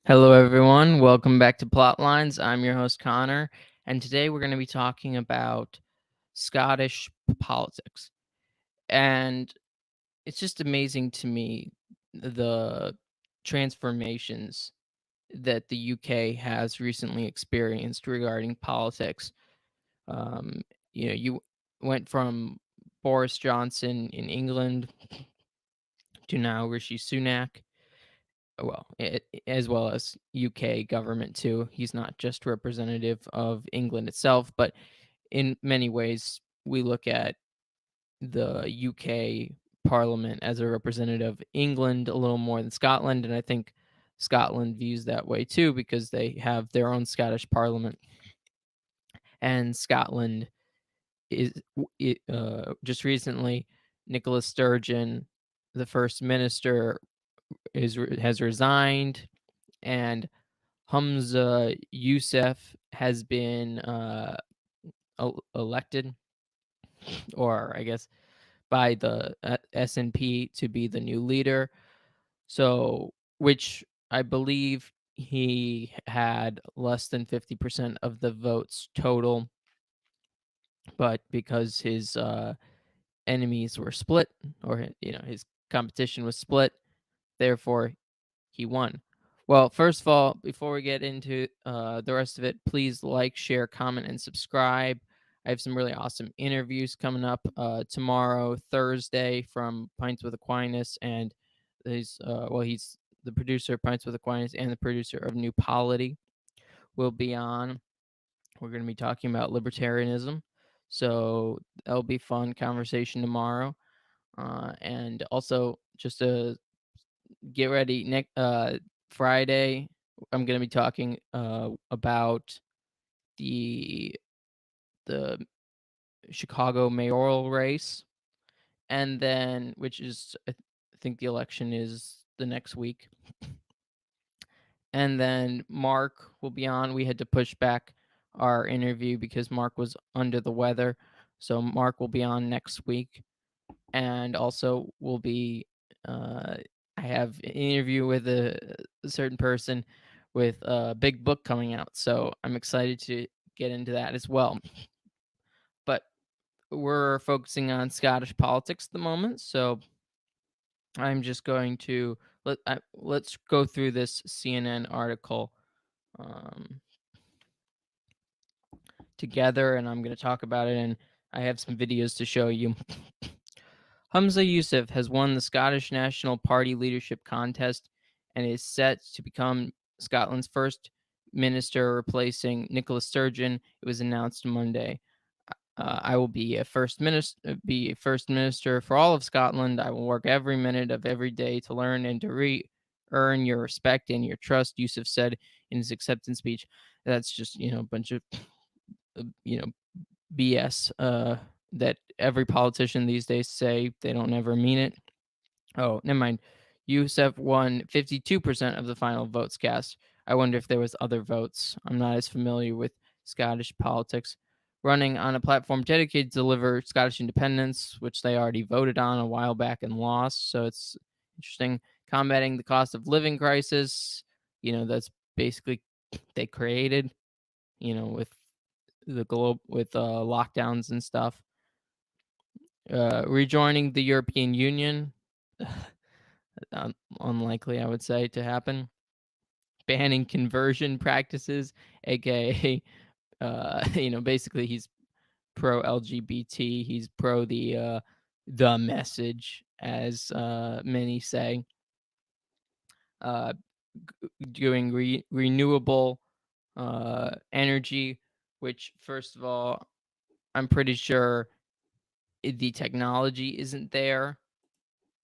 Hello, everyone. Welcome back to Plotlines. I'm your host, Connor, and today we're going to be talking about Scottish politics. And it's just amazing to me the transformations that the UK has recently experienced regarding politics. Um, you went from Boris Johnson in England to now Rishi Sunak. As well as UK government too. He's not just representative of England itself, but in many ways, we look at the UK Parliament as a representative of England a little more than Scotland, and I think Scotland views that way too because they have their own Scottish Parliament, and Scotland is just recently Nicola Sturgeon, the first minister, has resigned, and Humza Yousaf has been elected, or I guess by the SNP to be the new leader. So, which I believe he had less than 50% of the votes total, but because his enemies were split, or his competition was split, therefore he won. Well, first of all, before we get into the rest of it, please like, share, comment, and subscribe. I have some really awesome interviews coming up tomorrow, Thursday, from Pints with Aquinas, and he's the producer of Pints with Aquinas and the producer of New Polity. Will be on. We're going to be talking about libertarianism, so that'll be fun conversation tomorrow. And also, just to get ready, next Friday, I'm going to be talking about the Chicago mayoral race, and then which is I think the election is the next week, and then Mark will be on. We had to push back our interview because Mark was under the weather, so Mark will be on next week, and also will be. I have an interview with a certain person with a big book coming out, so I'm excited to get into that as well. But we're focusing on Scottish politics at the moment, so I'm just going to let's go through this CNN article um, together, and I'm going to talk about it, and I have some videos to show you. Humza Yousaf has won the Scottish National Party leadership contest and is set to become Scotland's first minister, replacing Nicola Sturgeon. It was announced Monday. I will be a first minister for all of Scotland. I will work every minute of every day to learn and to earn your respect and your trust, Yousaf said in his acceptance speech. That's just a bunch of BS that every politician these days say. They don't ever mean it. Oh, never mind. Yousaf won 52% of the final votes cast. I wonder if there was other votes. I'm not as familiar with Scottish politics. Running on a platform dedicated to deliver Scottish independence, which they already voted on a while back and lost. So it's interesting. Combating the cost of living crisis. That's basically they created. With the globe with lockdowns and stuff. Rejoining the European Union. Unlikely, I would say, to happen. Banning conversion practices, aka, basically he's pro LGBT. He's pro the message, as many say. Doing renewable energy, which, first of all, I'm pretty sure the technology isn't there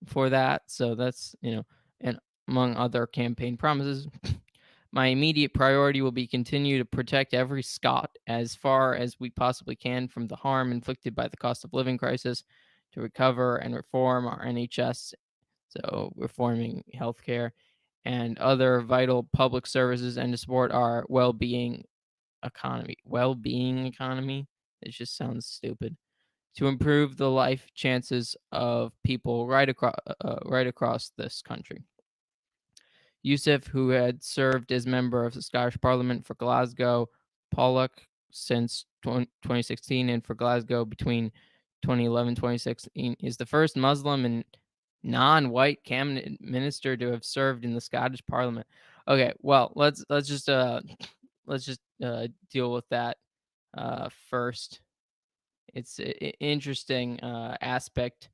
for that. So that's, and among other campaign promises. My immediate priority will be continue to protect every Scot as far as we possibly can from the harm inflicted by the cost of living crisis, to recover and reform our NHS, so reforming healthcare and other vital public services, and to support our well-being economy. Well-being economy? It just sounds stupid. To improve the life chances of people right across this country. Yousaf, who had served as member of the Scottish Parliament for Glasgow Pollock since 2016 and for Glasgow between 2011 2016, is the first Muslim and non-white cabinet minister to have served in the Scottish Parliament. Okay, well, let's just deal with that first. It's an interesting aspect.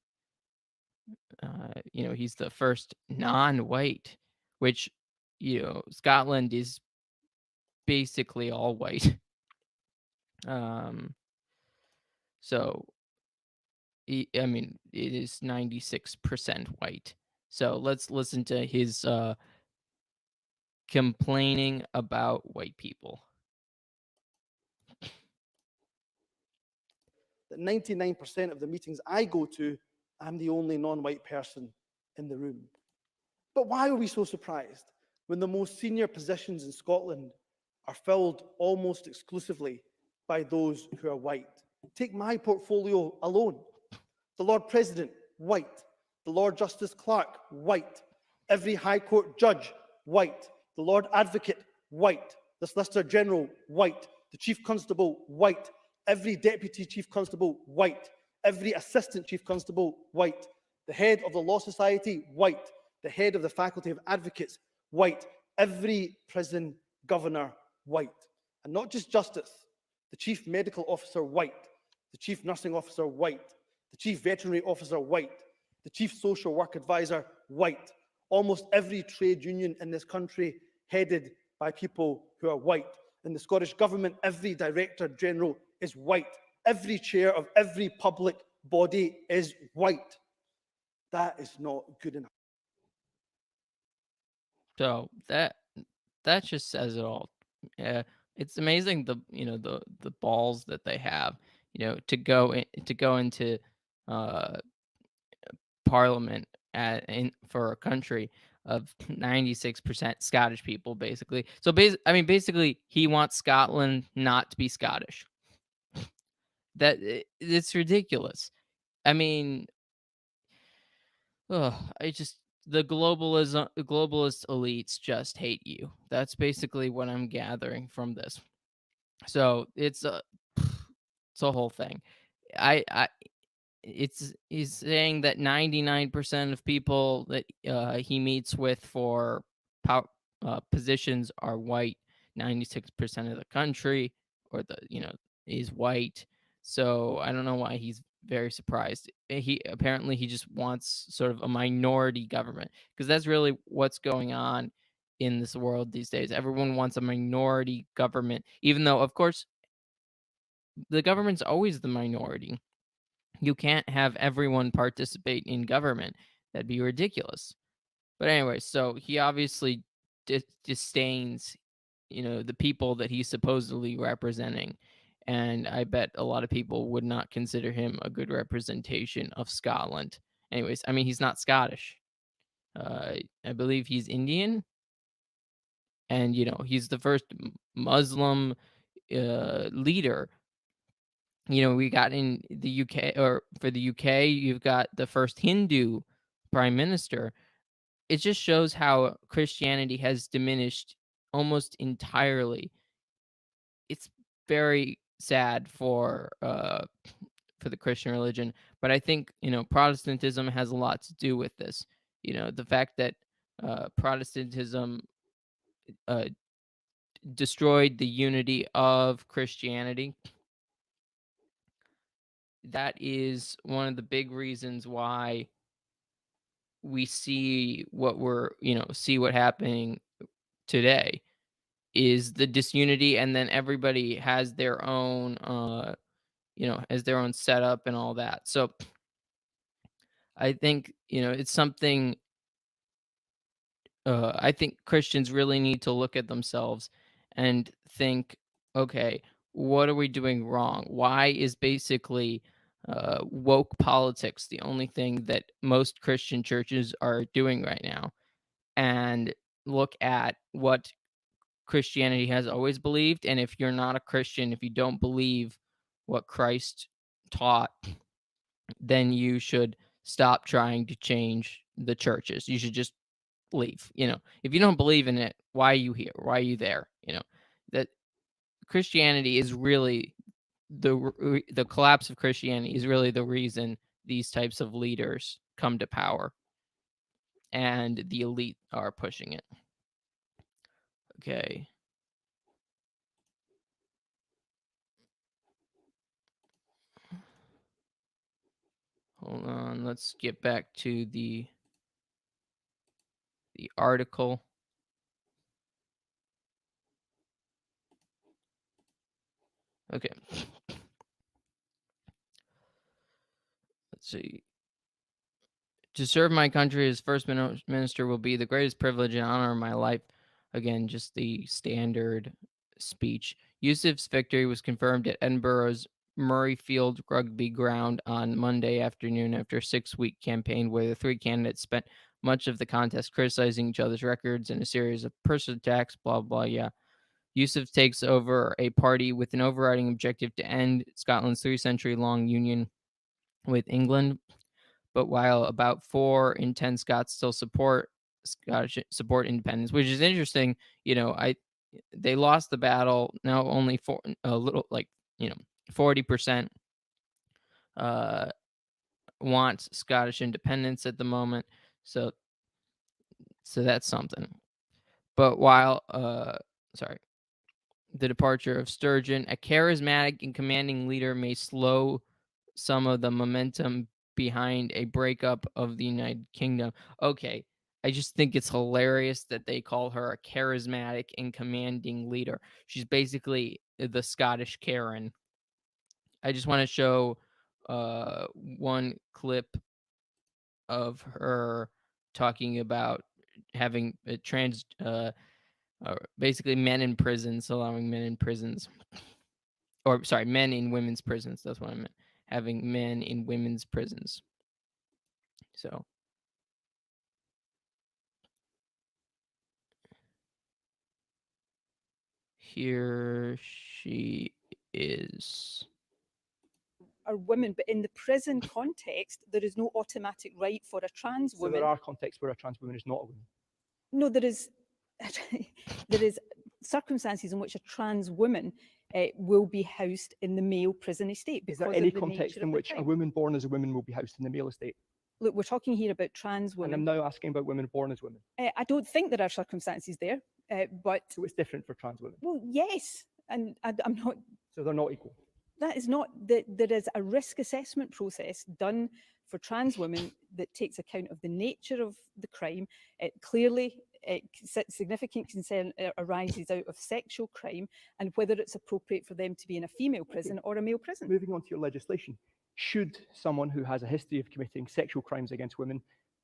He's the first non-white, which Scotland is basically all white. Um, so I mean, it is 96% white. So let's listen to his complaining about white people. That 99% of the meetings I go to, I'm the only non-white person in the room. But why are we so surprised when the most senior positions in Scotland are filled almost exclusively by those who are white? Take my portfolio alone. The Lord President, white. The Lord Justice Clerk, white. Every High Court judge, white. The Lord Advocate, white. The Solicitor General, white. The Chief Constable, white. Every Deputy Chief Constable, white. Every Assistant Chief Constable, white. The head of the Law Society, white. The head of the Faculty of Advocates, white. Every prison governor, white. And not just justice, the Chief Medical Officer, white. The Chief Nursing Officer, white. The Chief Veterinary Officer, white. The Chief Social Work Advisor, white. Almost every trade union in this country headed by people who are white. In the Scottish Government, every Director General is white. Every chair of every public body is white. That is not good enough. So that just says it all. Uh, it's amazing the balls that they have, to go into uh, parliament for a country of 96% Scottish people, basically. So basically, he wants Scotland not to be Scottish. It's ridiculous. I mean, ugh, I just the globalist elites just hate you. That's basically what I'm gathering from this. So it's a whole thing. I he's saying that 99% of people that he meets with for positions are white. 96% of the country, or is white. So I don't know why he's very surprised. He just wants sort of a minority government, because that's really what's going on in this world these days. Everyone wants a minority government, even though, of course, the government's always the minority. You can't have everyone participate in government. That'd be ridiculous. But anyway, so he obviously disdains, the people that he's supposedly representing. And I bet a lot of people would not consider him a good representation of Scotland. Anyways, I mean, he's not Scottish. I believe he's Indian. And, he's the first Muslim leader. We got in the UK, or for the UK, you've got the first Hindu prime minister. It just shows how Christianity has diminished almost entirely. It's very sad for the Christian religion, but I think Protestantism has a lot to do with this. The fact that Protestantism uh, destroyed the unity of Christianity. That is one of the big reasons why we see what happening today, is the disunity, and then everybody has their own setup and all that. So I think it's something. I think Christians really need to look at themselves and think, okay, what are we doing wrong? Why is basically woke politics the only thing that most Christian churches are doing right now? And look at what Christianity has always believed. And if you're not a Christian, if you don't believe what Christ taught, then you should stop trying to change the churches. You should just leave. If you don't believe in it, why are you here? Why are you there? That Christianity is really the collapse of Christianity is really the reason these types of leaders come to power, and the elite are pushing it. Okay. Hold on, let's get back to the article. Okay. Let's see. To serve my country as first minister will be the greatest privilege and honor of my life. Again, just the standard speech. Yousaf's victory was confirmed at Edinburgh's Murrayfield Rugby Ground on Monday afternoon after a 6-week campaign where the three candidates spent much of the contest criticizing each other's records and a series of personal attacks, blah, blah, yeah. Yousaf takes over a party with an overriding objective to end Scotland's 3-century-long union with England. But while about 4 in 10 Scots still support independence, which is interesting, they lost the battle. Now only a little 40% uh, wants Scottish independence at the moment. So that's something. But while the departure of Sturgeon, a charismatic and commanding leader, may slow some of the momentum behind a breakup of the United Kingdom. Okay, I just think it's hilarious that they call her a charismatic and commanding leader. She's basically the Scottish Karen. I just want to show one clip of her talking about having basically men in prisons, allowing men in prisons, or sorry, men in women's prisons. That's what I meant. Having men in women's prisons. So here she is. Are women, but in the prison context, there is no automatic right for a trans So woman. there are contexts where a trans woman is not a woman. No, there is there is circumstances in which a trans woman will be housed in the male prison estate. Is there because any of the context nature in of the which a crime. woman born as a woman will be housed in the male estate? Look, we're talking here about trans And I'm women. now asking about women born as women. I don't think there are circumstances there, but So it's different for trans women. well, yes, and I'm not. So they're not equal. That is not that there is a risk assessment process done for trans women that takes account of the nature of the crime. Clearly, significant concern arises out of sexual crime and whether it's appropriate for them to be in a female prison or a male prison. Moving on to your legislation, should someone who has a history of committing sexual crimes against women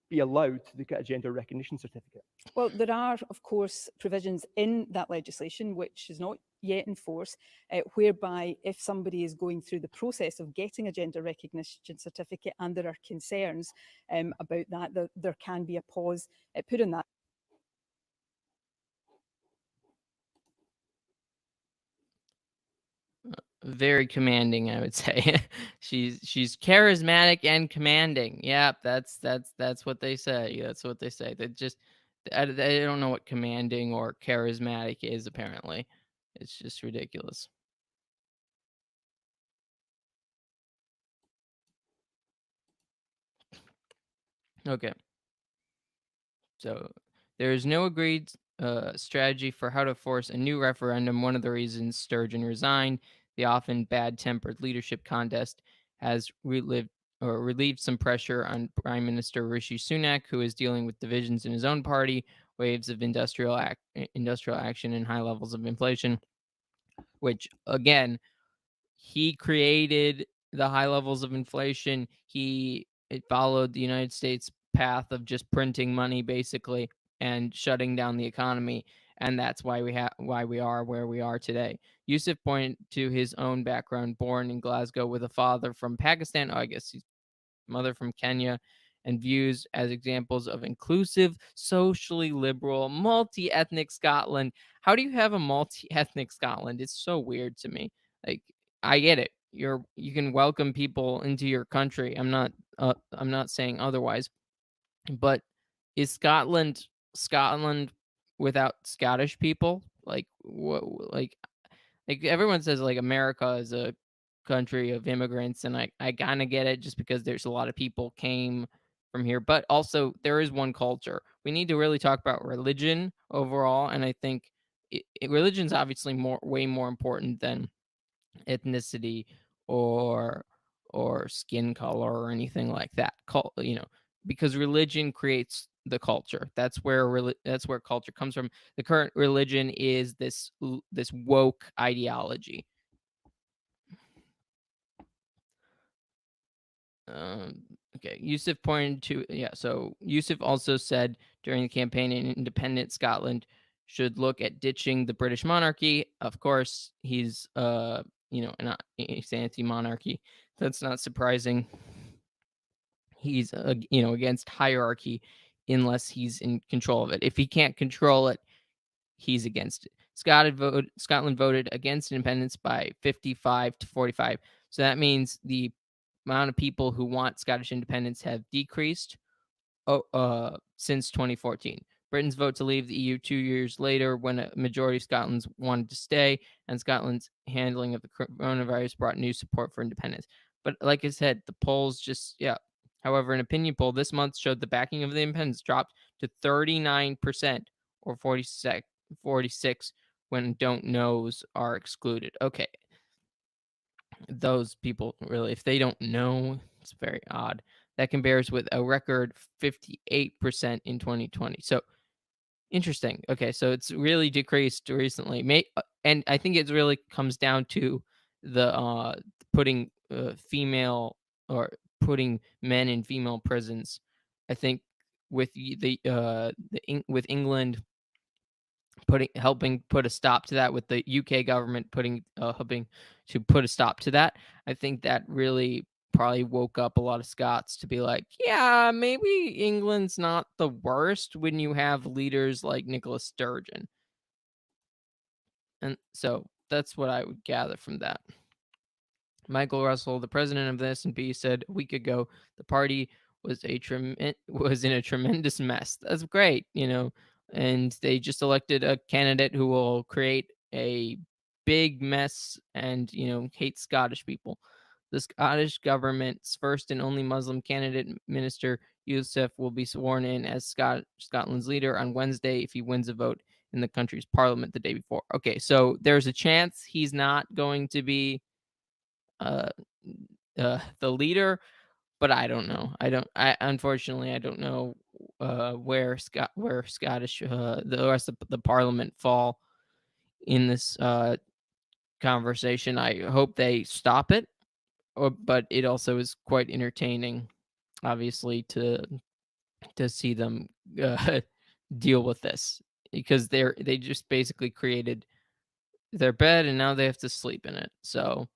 be allowed to get a gender recognition certificate? Well, there are, of course, provisions in that legislation, which is not yet in force, whereby if somebody is going through the process of getting a gender recognition certificate and there are concerns about that, there can be a pause put on that. Very commanding, I would say. she's charismatic and commanding. Yeah, that's what they say. That's what they say. I don't know what commanding or charismatic is. Apparently, it's just ridiculous. Okay. So there is no agreed strategy for how to force a new referendum. One of the reasons Sturgeon resigned, the often bad-tempered leadership contest, has relieved some pressure on Prime Minister Rishi Sunak, who is dealing with divisions in his own party, waves of industrial action, and high levels of inflation. Which again, he created the high levels of inflation. It followed the United States path of just printing money basically and shutting down the economy, and that's why we are where we are today. Yousaf pointed to his own background, born in Glasgow with a father from Pakistan, I guess his mother from Kenya, and views as examples of inclusive, socially liberal, multi-ethnic Scotland. How do you have a multi-ethnic Scotland? It's so weird to me. Like, I get it. You can welcome people into your country. I'm not saying otherwise. But is Scotland Scotland without Scottish people? Like what? Like everyone says, like America is a country of immigrants, and I kind of get it, just because there's a lot of people came from here, but also there is one culture. We need to really talk about religion overall, and I think religion's obviously way more important than ethnicity or skin color or anything like that. Because religion creates the culture. That's where culture comes from. The current religion is this woke ideology. Um, okay, Yousaf pointed to, yeah. So Yousaf also said during the campaign, in independent Scotland should look at ditching the British monarchy. Of course, he's he's anti-monarchy. That's not surprising. He's against hierarchy unless he's in control of it. If he can't control it, he's against it. Scotland voted against independence by 55 to 45. So that means the amount of people who want Scottish independence have decreased since 2014. Britain's vote to leave the EU 2 years later, when a majority of Scotsons wanted to stay, and Scotland's handling of the coronavirus brought new support for independence. But like I said, the polls yeah. However, an opinion poll this month showed the backing of the independence dropped to 39%, or 46 when don't knows are excluded. Okay. Those people, really, if they don't know, it's very odd. That compares with a record 58% in 2020. So interesting. Okay, so it's really decreased recently. And I think it really comes down to the putting female, or putting men in female prisons. I think with with England helping put a stop to that, with the UK government helping to put a stop to that. I think that really probably woke up a lot of Scots to be like, yeah, maybe England's not the worst when you have leaders like Nicola Sturgeon. And so that's what I would gather from that. Michael Russell, the president of the S&P, said a week ago the party was in a tremendous mess. That's great, and they just elected a candidate who will create a big mess and hate Scottish people. The Scottish government's first and only Muslim candidate, Minister Yousaf, will be sworn in as Scotland's leader on Wednesday if he wins a vote in the country's parliament the day before. Okay, so there's a chance he's not going to be uh, the leader, but I don't know. Unfortunately, I don't know where Scottish the rest of the Parliament fall in this conversation. I hope they stop it, but it also is quite entertaining, obviously, to see them deal with this, because they just basically created their bed and now they have to sleep in it. So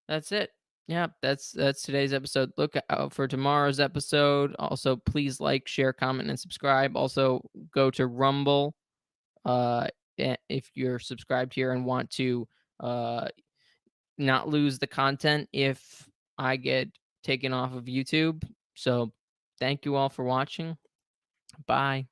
that's it. Yeah, that's today's episode. Look out for tomorrow's episode. Also, please like, share, comment, and subscribe. Also, go to Rumble if you're subscribed here and want to not lose the content if I get taken off of YouTube. So, thank you all for watching. Bye.